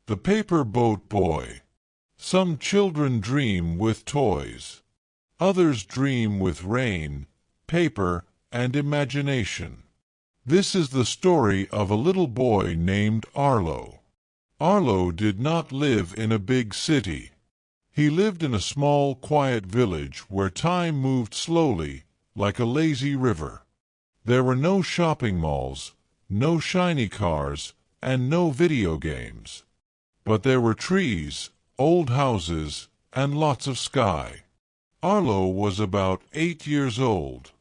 The Paper Boat Boy. Some children dream with toys. Others dream with rain, paper, and imagination. This is the story of a little boy named Arlo. Arlo did not live in a big city. He lived in a small, quiet village where time moved slowly, like a lazy river. There were no shopping malls, no shiny cars, and no video games. But there were trees, old houses, and lots of sky. Arlo was about 8 years old.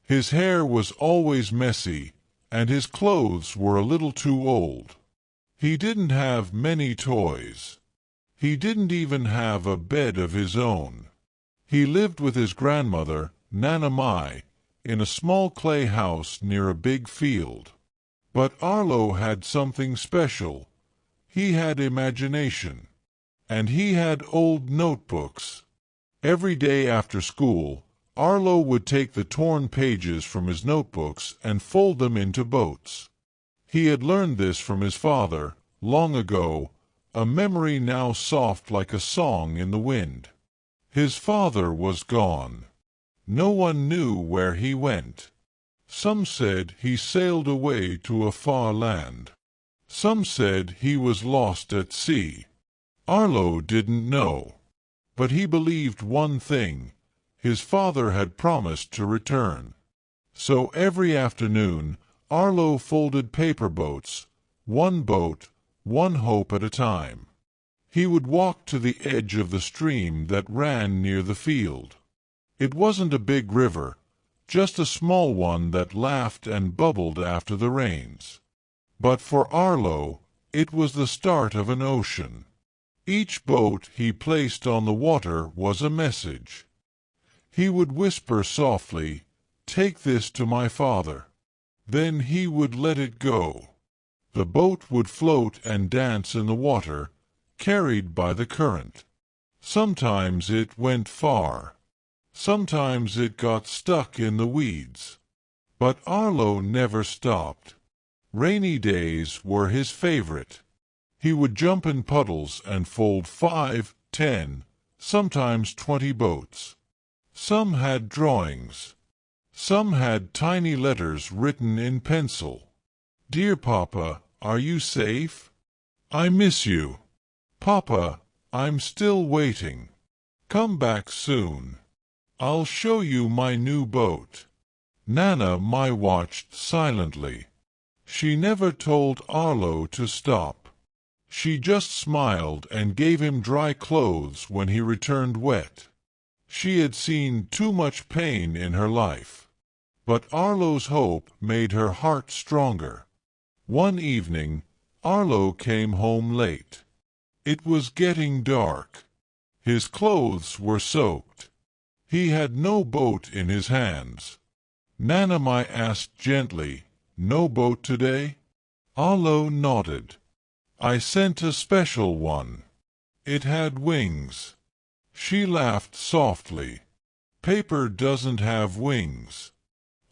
His hair was always messy, and his clothes were a little too old. He didn't have many toys. He didn't even have a bed of his own. He lived with his grandmother, Nana Mai, in a small clay house near a big field. But Arlo had something special. He had imagination. And he had old notebooks. Every day after school, Arlo would take the torn pages from his notebooks and fold them into boats. He had learned this from his father, long ago, a memory now soft like a song in the wind. His father was gone. No one knew where he went. Some said he sailed away to a far land. Some said he was lost at sea. Arlo didn't know. But he believed one thing. His father had promised to return. So every afternoon, Arlo folded paper boats, one boat, one hope at a time. He would walk to the edge of the stream that ran near the field. It wasn't a big river, just a small one that laughed and bubbled after the rains. But for Arlo, it was the start of an ocean. Each boat he placed on the water was a message. He would whisper softly, "Take this to my father." Then he would let it go. The boat would float and dance in the water, carried by the current. Sometimes it went far. Sometimes it got stuck in the weeds. But Arlo never stopped. Rainy days were his favorite. He would jump in puddles and fold 5, 10, sometimes 20 boats. Some had drawings. Some had tiny letters written in pencil. "Dear Papa, are you safe? I miss you. Papa, I'm still waiting. Come back soon. I'll show you my new boat." Nana Mai watched silently. She never told Arlo to stop. She just smiled and gave him dry clothes when he returned wet. She had seen too much pain in her life. But Arlo's hope made her heart stronger. One evening, Arlo came home late. It was getting dark. His clothes were soaked. He had no boat in his hands. Nana Mai asked gently, "No boat today?" Arlo nodded. "I sent a special one. It had wings." She laughed softly. "Paper doesn't have wings."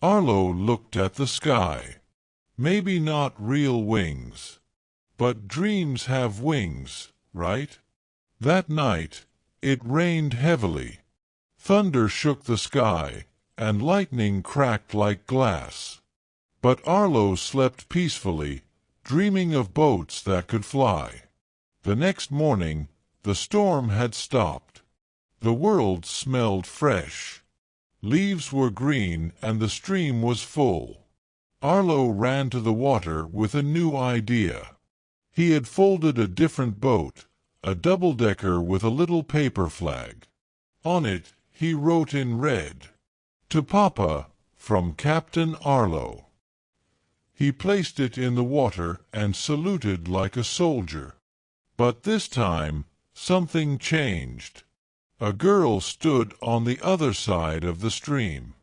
Arlo looked at the sky. Maybe not real wings. But dreams have wings, right? That night, it rained heavily. Thunder shook the sky, and lightning cracked like glass. But Arlo slept peacefully, dreaming of boats that could fly. The next morning, the storm had stopped. The world smelled fresh. Leaves were green and the stream was full. Arlo ran to the water with a new idea. He had folded a different boat, a double-decker with a little paper flag. On it, he wrote in red, "To Papa, from Captain Arlo." He placed it in the water and saluted like a soldier. But this time, something changed. A girl stood on the other side of the stream.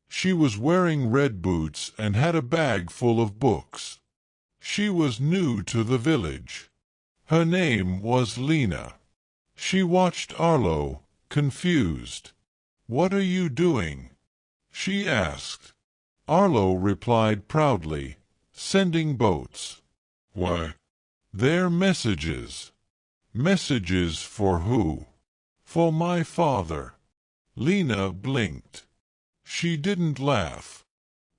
She was wearing red boots and had a bag full of books. She was new to the village. Her name was Lena. She watched Arlo, confused. "What are you doing?" she asked. Arlo replied proudly, "Sending boats." "Why, They're messages. Messages for who? For my father. Lena blinked. She didn't laugh.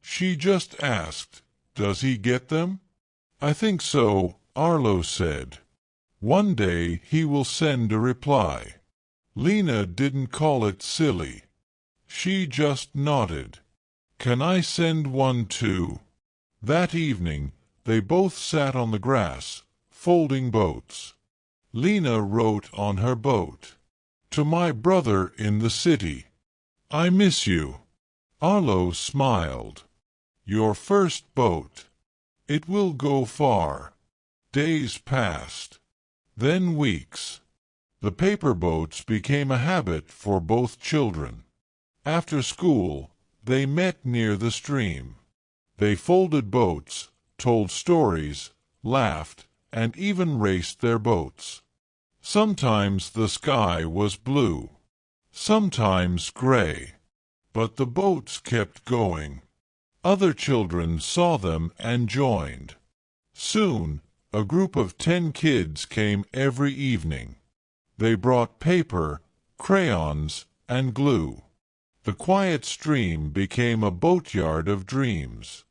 She just asked, "Does he get them?" "I think so," Arlo said. "One day he will send a reply." Lena didn't call it silly. She just nodded. "Can I send one too?" That evening, they both sat on the grass, folding boats. Lena wrote on her boat, "To my brother in the city. I miss you." Arlo smiled. "Your first boat. It will go far." Days passed. Then weeks. The paper boats became a habit for both children. After school, they met near the stream. They folded boats, told stories, laughed, and even raced their boats. Sometimes the sky was blue, sometimes gray, but the boats kept going. Other children saw them and joined. Soon, a group of 10 kids came every evening. They brought paper, crayons, and glue. The quiet stream became a boatyard of dreams.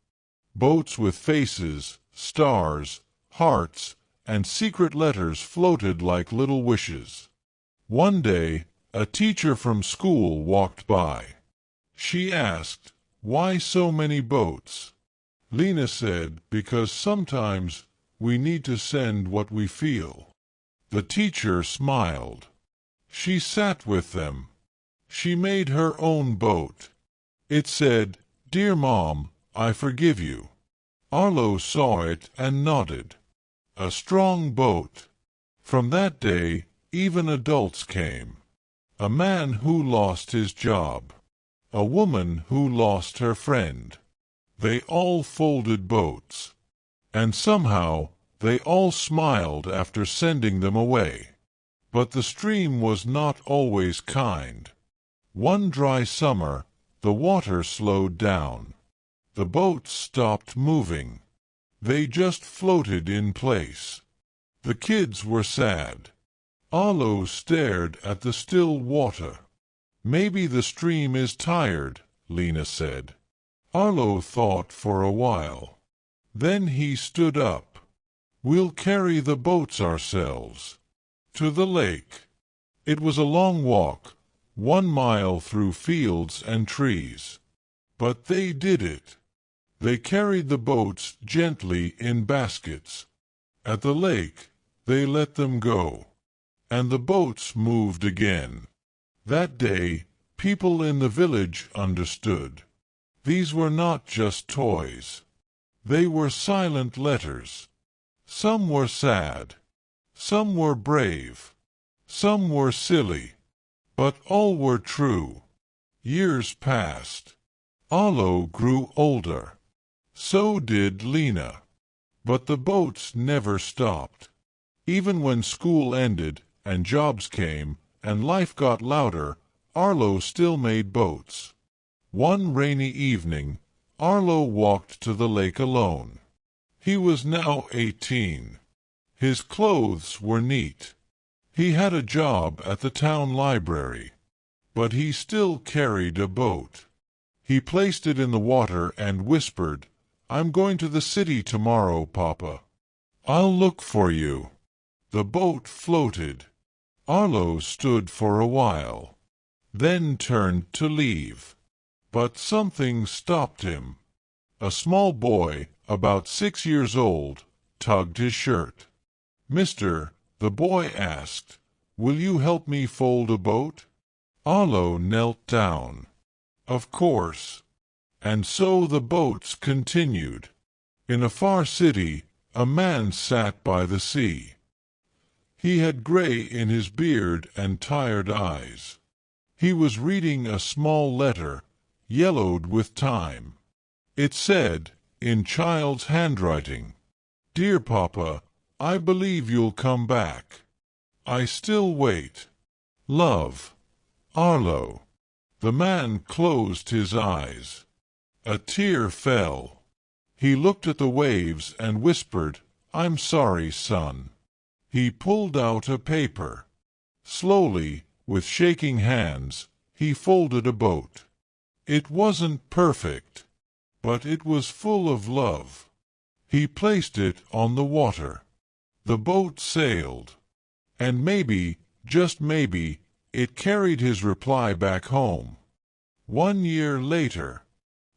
Boats with faces, stars, hearts, and secret letters floated like little wishes. One day, a teacher from school walked by. She asked, "Why so many boats?" Lena said, "Because sometimes we need to send what we feel." The teacher smiled. She sat with them. She made her own boat. It said, "Dear Mom, I forgive you." Arlo saw it and nodded. A strong boat. From that day, even adults came. A man who lost his job. A woman who lost her friend. They all folded boats. And somehow, they all smiled after sending them away. But the stream was not always kind. One dry summer, the water slowed down. The boats stopped moving. They just floated in place. The kids were sad. Arlo stared at the still water. "Maybe the stream is tired," Lena said. Arlo thought for a while. Then he stood up. "We'll carry the boats ourselves. To the lake." It was a long walk, 1 mile through fields and trees. But they did it. They carried the boats gently in baskets. At the lake, they let them go. And the boats moved again. That day, people in the village understood. These were not just toys. They were silent letters. Some were sad. Some were brave. Some were silly. But all were true. Years passed. Arlo grew older. So did Lena. But the boats never stopped. Even when school ended and jobs came and life got louder, Arlo still made boats. One rainy evening, Arlo walked to the lake alone. He was now 18. His clothes were neat. He had a job at the town library. But he still carried a boat. He placed it in the water and whispered, "I'm going to the city tomorrow, Papa. I'll look for you." The boat floated. Arlo stood for a while, then turned to leave. But something stopped him. A small boy, about 6 years old, tugged his shirt. "Mister," the boy asked, "will you help me fold a boat?" Arlo knelt down. Of course. And so the boats continued. In a far city, a man sat by the sea. He had gray in his beard and tired eyes. He was reading a small letter, yellowed with time. It said, in child's handwriting, "Dear Papa, I believe you'll come back. I still wait. Love, Arlo." The man closed his eyes. A tear fell. He looked at the waves and whispered, I'm sorry, son." He pulled out a paper. Slowly, with shaking hands, he folded a boat. It wasn't perfect, but it was full of love. He placed it on the water. The boat sailed. And maybe, just maybe, it carried his reply back home. 1 year later,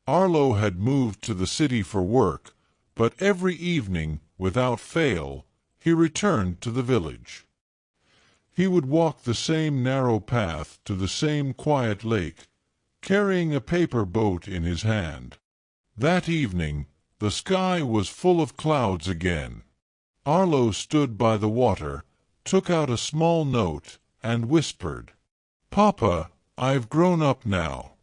Arlo had moved to the city for work, but every evening, without fail, he returned to the village. He would walk the same narrow path to the same quiet lake, carrying a paper boat in his hand. That evening, the sky was full of clouds again. Arlo stood by the water, took out a small note, and whispered, "Papa, I've grown up now,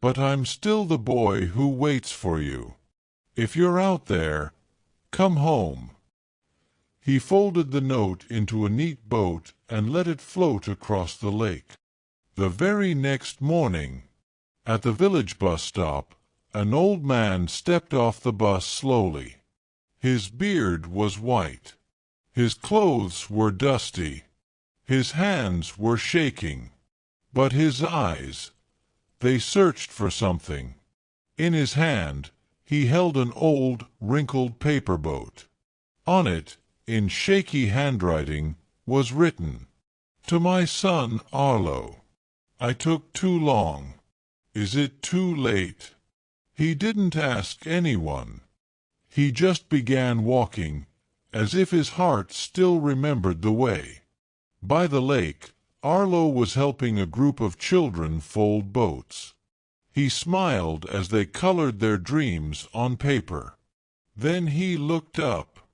but I'm still the boy who waits for you. If you're out there, come home." He folded the note into a neat boat and let it float across the lake. The very next morning, at the village bus stop, an old man stepped off the bus slowly. His beard was white. His clothes were dusty. His hands were shaking. But his eyes, they searched for something. In his hand, he held an old, wrinkled paper boat. On it, in shaky handwriting, was written, "To my son Arlo. I took too long. Is it too late?" He didn't ask anyone. He just began walking, as if his heart still remembered the way. By the lake, Arlo was helping a group of children fold boats. He smiled as they colored their dreams on paper. Then he looked up.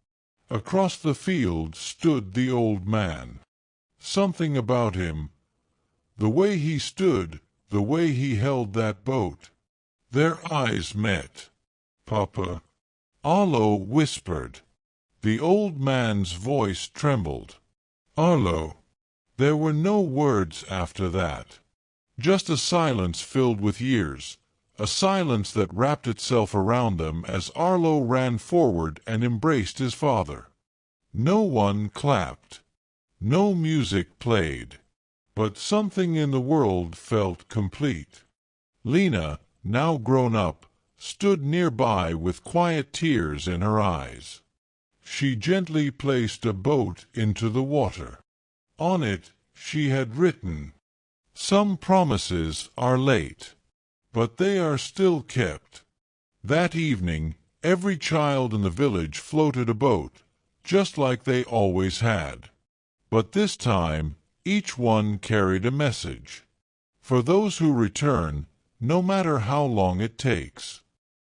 Across the field stood the old man. Something about him, the way he stood, the way he held that boat. Their eyes met. "Papa," Arlo whispered. The old man's voice trembled. "Arlo." There were no words after that. Just a silence filled with years, a silence that wrapped itself around them as Arlo ran forward and embraced his father. No one clapped. No music played. But something in the world felt complete. Lena, now grown up, stood nearby with quiet tears in her eyes. She gently placed a boat into the water. On it she had written, "Some promises are late, but they are still kept." That evening, every child in the village floated a boat, just like they always had. But this time, each one carried a message. For those who return, no matter how long it takes.